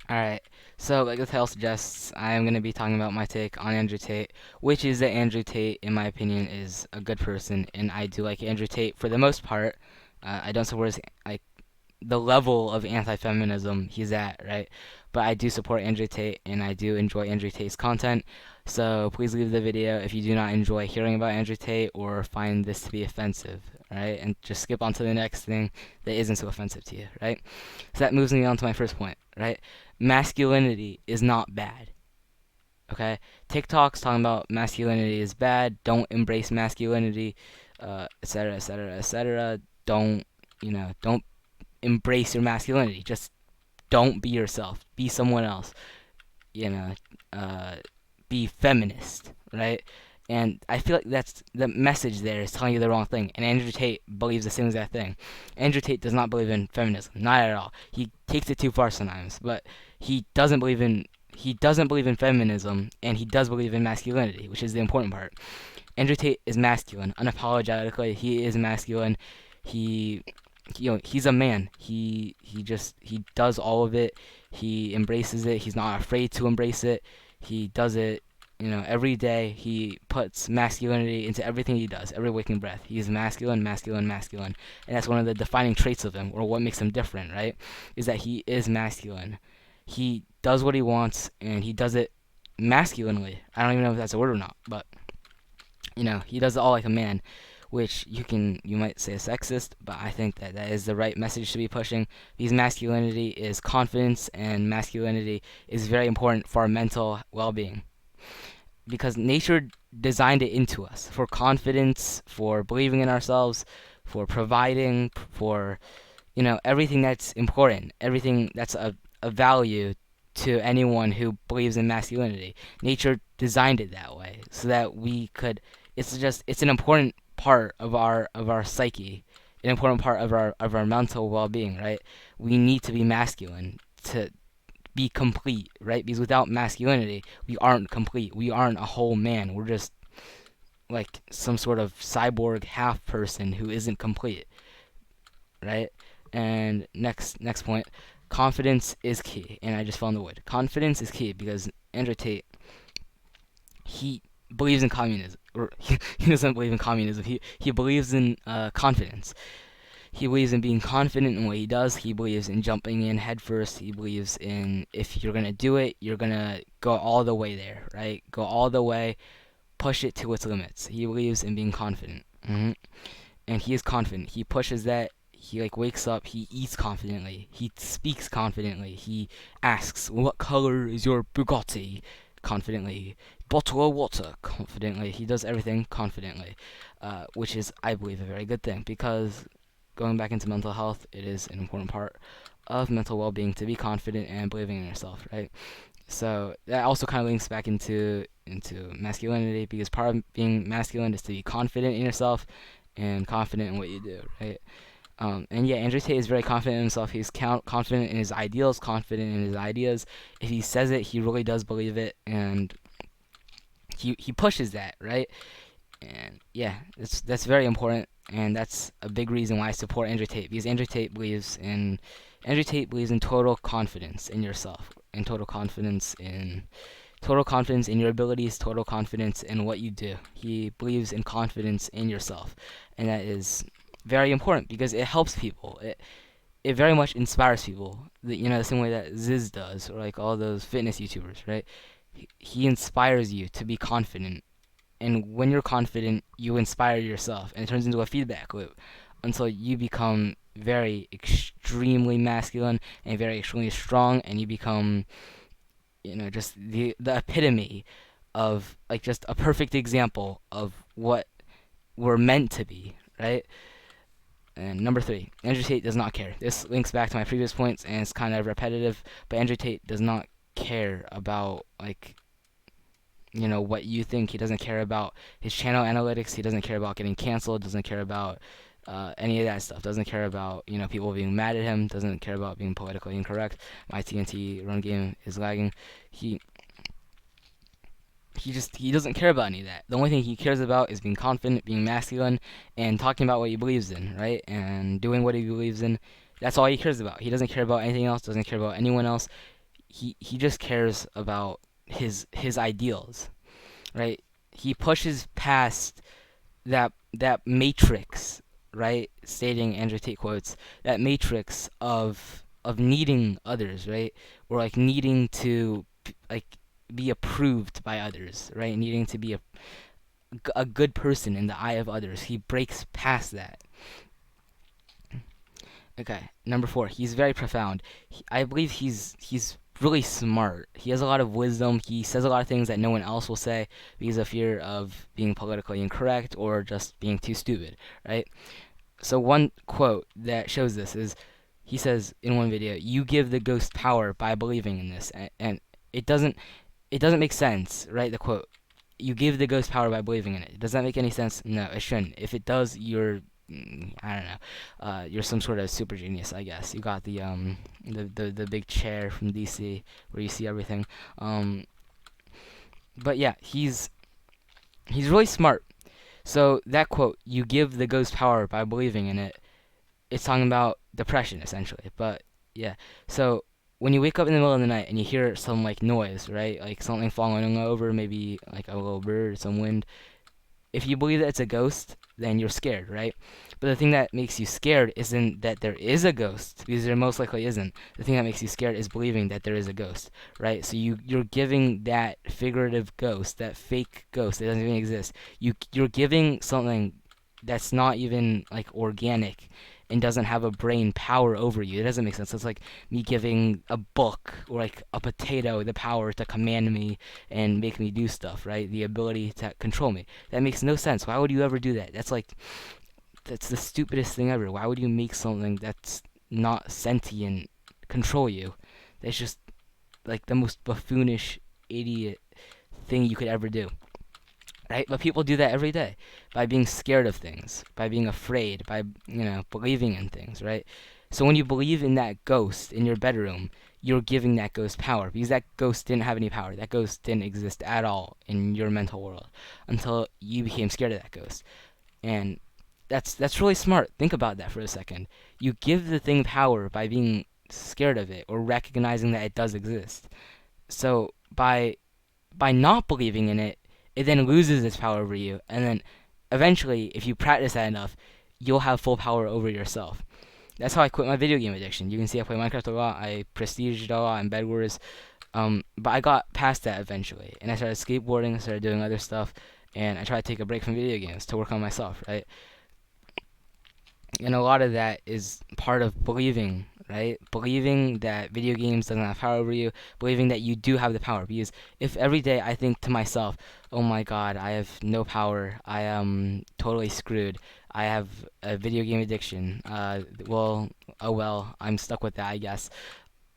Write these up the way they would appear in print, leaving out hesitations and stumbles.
Alright, so like the title suggests, I am going to be talking about my take on Andrew Tate, which is that Andrew Tate, in my opinion, is a good person, and I do like Andrew Tate for the most part. I don't support like the level of anti-feminism he's at, right? But I do support Andrew Tate, and I do enjoy Andrew Tate's content. So please leave the video if you do not enjoy hearing about Andrew Tate or find this to be offensive, right? And just skip on to the next thing that isn't so offensive to you, right? So that moves me on to my first point, right? Masculinity is not bad. Okay, TikTok's talking about masculinity is bad. Don't embrace masculinity, etc., etc., etc. Don't don't embrace your masculinity. Just don't be yourself. Be someone else. You know, uh, be feminist, right? And I feel like that's the message there is telling you the wrong thing. And Andrew Tate believes the same exact thing. Andrew Tate does not believe in feminism, not at all. He takes it too far sometimes, but he doesn't believe in feminism, and he does believe in masculinity, which is the important part. Andrew Tate is masculine, unapologetically. He is masculine. He he's a man. He does all of it. He embraces it. He's not afraid to embrace it. He does it, every day. He puts masculinity into everything he does, every waking breath. He's masculine, masculine, masculine. And that's one of the defining traits of him, or what makes him different, right? Is that he is masculine. He does what he wants, and he does it masculinely. I don't even know if that's a word or not, but he does it all like a man, which you might say is sexist, but I think that that is the right message to be pushing, because masculinity is confidence, and masculinity is very important for our mental well-being, because nature designed it into us for confidence, for believing in ourselves, for providing, for everything that's important, everything that's a value to anyone who believes in masculinity. Nature designed it that way so that we could. It's an important part of our psyche, an important part of our mental well-being, right? We need to be masculine to be complete, right? Because without masculinity, we aren't complete. We aren't a whole man. We're just like some sort of cyborg half person who isn't complete, right? And next point, confidence is key. And I just found the word. Confidence is key because Andrew Tate, he believes in communism. Or he doesn't believe in communism. He believes in confidence. He believes in being confident in what he does. He believes in jumping in headfirst. He believes in, if you're gonna do it, you're gonna go all the way there, right? Go all the way, push it to its limits. He believes in being confident. And he is confident. He pushes that. He like wakes up. He eats confidently. He speaks confidently. He asks, "What color is your Bugatti?" Confidently. Bottle of water confidently. He does everything confidently, which is, I believe, a very good thing, because going back into mental health, it is an important part of mental well-being to be confident and believing in yourself, right? So that also kind of links back into masculinity, because part of being masculine is to be confident in yourself and confident in what you do, right? And yeah, Andrew Tate is very confident in himself. He's confident in his ideals, confident in his ideas. If he says it, he really does believe it, and he pushes that, right? And yeah, that's very important, and that's a big reason why I support Andrew Tate, because Andrew Tate believes in total confidence in yourself, and total confidence in your abilities, total confidence in what you do. He believes in confidence in yourself, and that is very important because it helps people. It very much inspires people. The same way that Ziz does, or like all those fitness YouTubers, right? He inspires you to be confident, and when you're confident, you inspire yourself, and it turns into a feedback loop until you become very extremely masculine and very extremely strong, and you become just the epitome of, like, just a perfect example of what we're meant to be, right? And number three, Andrew Tate does not care. This links back to my previous points, and it's kind of repetitive, but Andrew Tate does not care about, like, what you think. He doesn't care about his channel analytics. He doesn't care about getting canceled. Doesn't care about any of that stuff. Doesn't care about people being mad at him. Doesn't care about being politically incorrect. My TNT run game is lagging. He he doesn't care about any of that. The only thing he cares about is being confident, being masculine, and talking about what he believes in, right? And doing what he believes in. That's all he cares about. He doesn't care about anything else. Doesn't care about anyone else. he just cares about his ideals, right? He pushes past that matrix, right? Stating Andrew Tate quotes, that matrix of needing others, right? Or like needing to like be approved by others, right? Needing to be a good person in the eye of others. He breaks past that. Okay, number four, he's very profound. I believe he's really smart. He has a lot of wisdom. He says a lot of things that no one else will say because of fear of being politically incorrect or just being too stupid, right? So one quote that shows this is he says in one video, "You give the ghost power by believing in this," and it doesn't it doesn't make sense, right? The quote, "You give the ghost power by believing in it." Does that make any sense? No, it shouldn't. If it does, you're I don't know. You're some sort of super genius, I guess. You got the big chair from DC where you see everything. Um, but yeah, he's really smart. So that quote, "You give the ghost power by believing in it," it's talking about depression essentially. But yeah, so when you wake up in the middle of the night and you hear some like noise, right? Like something falling over, maybe like a little bird, some wind. If you believe that it's a ghost, then you're scared, right? But the thing that makes you scared isn't that there is a ghost, because there most likely isn't. The thing that makes you scared is believing that there is a ghost, right? So you're giving that figurative ghost, that fake ghost that doesn't even exist. You're giving something that's not even like organic and doesn't have a brain power over you. It doesn't make sense. It's like me giving a book or like a potato the power to command me and make me do stuff, right? The ability to control me. That makes no sense. Why would you ever do that? That's the stupidest thing ever. Why would you make something that's not sentient control you? That's just like the most buffoonish idiot thing you could ever do. Right? But people do that every day by being scared of things, by being afraid, by, believing in things, right? So when you believe in that ghost in your bedroom, you're giving that ghost power because that ghost didn't have any power. That ghost didn't exist at all in your mental world until you became scared of that ghost. And that's really smart. Think about that for a second. You give the thing power by being scared of it or recognizing that it does exist. So by not believing in it, it then loses its power over you. And then eventually, if you practice that enough, you'll have full power over yourself. That's how I quit my video game addiction. You can see I play Minecraft a lot. I prestiged a lot in Bed Wars. But I got past that eventually. And I started skateboarding, started doing other stuff. And I tried to take a break from video games to work on myself, right? And a lot of that is part of believing, right? Believing that video games doesn't have power over you, believing that you do have the power. Because if every day I think to myself, "Oh my God, I have no power. I am totally screwed. I have a video game addiction. Well, oh well, I'm stuck with that, I guess."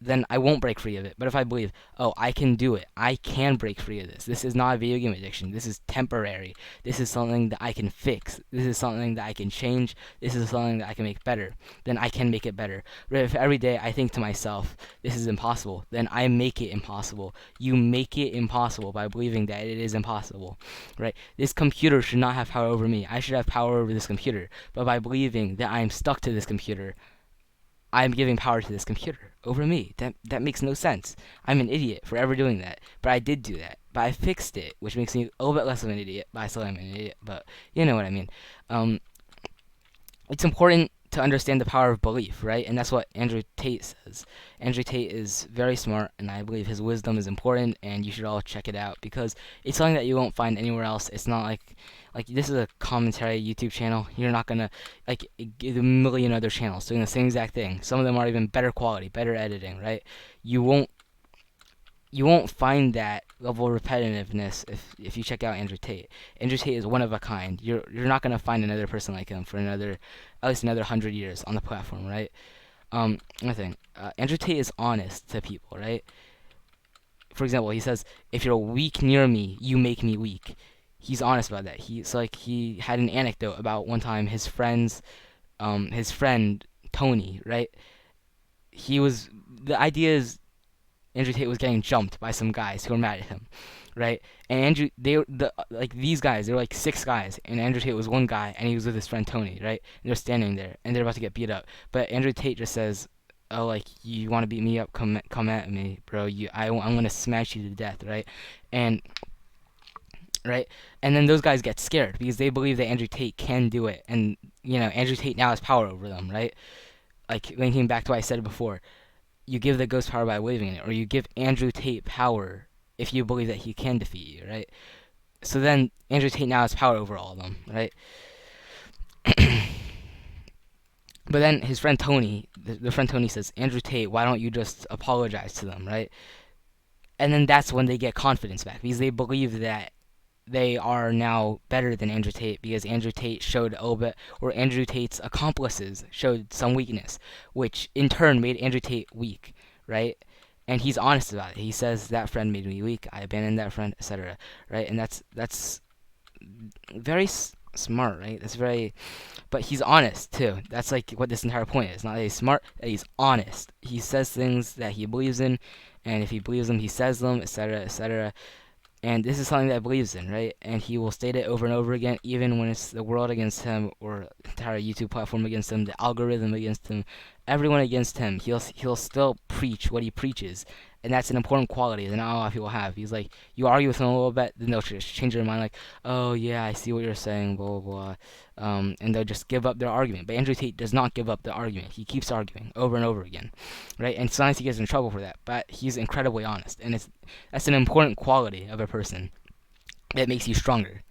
Then I won't break free of it. But if I believe, "Oh, I can do it. I can break free of this. This is not a video game addiction. This is temporary. This is something that I can fix. This is something that I can change. This is something that I can make better." Then I can make it better. But if every day I think to myself, "This is impossible," then I make it impossible. You make it impossible by believing that it is impossible, right? This computer should not have power over me. I should have power over this computer. But by believing that I am stuck to this computer, I'm giving power to this computer over me. That makes no sense. I'm an idiot for ever doing that. But I did do that. But I fixed it, which makes me a little bit less of an idiot. But I still am an idiot. But you know what I mean. Um, it's important to understand the power of belief, right? And that's what Andrew Tate says. Andrew Tate is very smart, and I believe his wisdom is important, and you should all check it out because it's something that you won't find anywhere else. It's not like this is a commentary YouTube channel. You're not gonna like get a million other channels doing the same exact thing. Some of them are even better quality, better editing, right? You won't you won't find that level of repetitiveness if you check out Andrew Tate. Andrew Tate is one of a kind. You're not gonna find another person like him for at least another 100 years on the platform, right? Another thing, Andrew Tate is honest to people, right? For example, he says, "If you're weak near me, you make me weak." He's honest about that. He had an anecdote about one time his friend Tony, right? The idea is Andrew Tate was getting jumped by some guys who were mad at him, right? And these guys, they were like six guys, and Andrew Tate was one guy, and he was with his friend Tony, right? And they're standing there, and they're about to get beat up. But Andrew Tate just says, oh, like, you want to beat me up, come at me, bro. I'm gonna smash you to death, right? And right, and then those guys get scared because they believe that Andrew Tate can do it, and Andrew Tate now has power over them, right? Like, linking back to what I said before, you give the ghost power by waving it, or you give Andrew Tate power if you believe that he can defeat you, right? So then Andrew Tate now has power over all of them, right? But then his friend Tony, the friend Tony says, Andrew Tate, why don't you just apologize to them, right? And then that's when they get confidence back because they believe that they are now better than Andrew Tate because Andrew Tate showed a little bit, or Andrew Tate's accomplices showed some weakness, which in turn made Andrew Tate weak, right? And he's honest about it. He says that friend made me weak. I abandoned that friend, etc. Right? And that's very smart, right? That's very, but he's honest too. That's like what this entire point is. Not that he's smart, that he's honest. He says things that he believes in, and if he believes them, he says them, etc., etc. And this is something that he believes in, right? And he will state it over and over again, even when it's the world against him, or the entire YouTube platform against him, the algorithm against him, everyone against him. He'll still preach what he preaches, and that's an important quality that not a lot of people have. He's like, you argue with him a little bit, then they'll just change their mind, like, oh yeah, I see what you're saying, blah blah blah, and they'll just give up their argument. But Andrew Tate does not give up the argument. He keeps arguing over and over again, right? And sometimes he gets in trouble for that, but he's incredibly honest, and that's an important quality of a person that makes you stronger.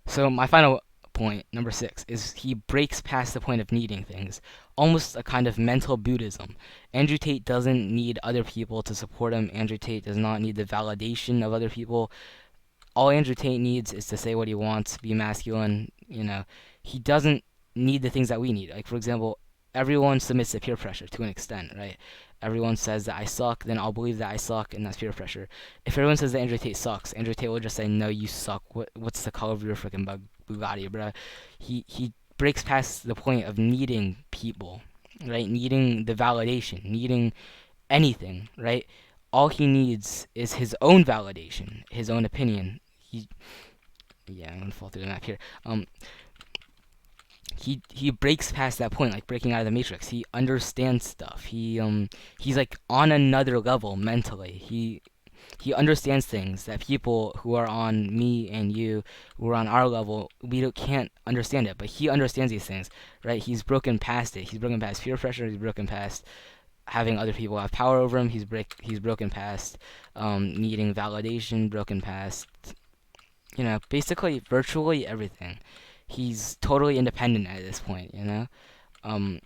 So my final point, number 6, is he breaks past the point of needing things, almost a kind of mental Buddhism. Andrew Tate doesn't need other people to support him. Andrew Tate does not need the validation of other people. All Andrew Tate needs is to say what he wants, be masculine. He doesn't need the things that we need. Like, for example, everyone submits to peer pressure to an extent, right? Everyone says that I suck, then I'll believe that I suck, and that's peer pressure. If everyone says that Andrew Tate sucks, Andrew Tate will just say, no, you suck. What's the color of your freaking Bugatti, bro? He breaks past the point of needing people, right? Needing the validation, needing anything, right? All he needs is his own validation, his own opinion. Yeah, I'm gonna fall through the map here. He breaks past that point, like breaking out of the matrix. He understands stuff. He's like on another level mentally. He understands things that people who are on me and you, who are on our level, can't understand it. But he understands these things, right? He's broken past it. He's broken past peer pressure. He's broken past having other people have power over him. He's broken past needing validation. Broken past basically virtually everything. He's totally independent at this point. Um,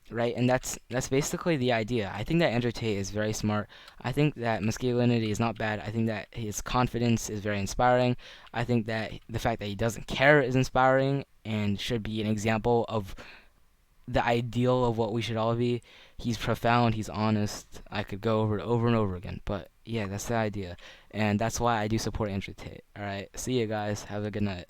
right? And that's basically the idea. I think that Andrew Tate is very smart. I think that masculinity is not bad. I think that his confidence is very inspiring. I think that the fact that he doesn't care is inspiring and should be an example of the ideal of what we should all be. He's profound. He's honest. I could go over it over and over again, but yeah, that's the idea, and that's why I do support Andrew Tate. All right, see you guys. Have a good night.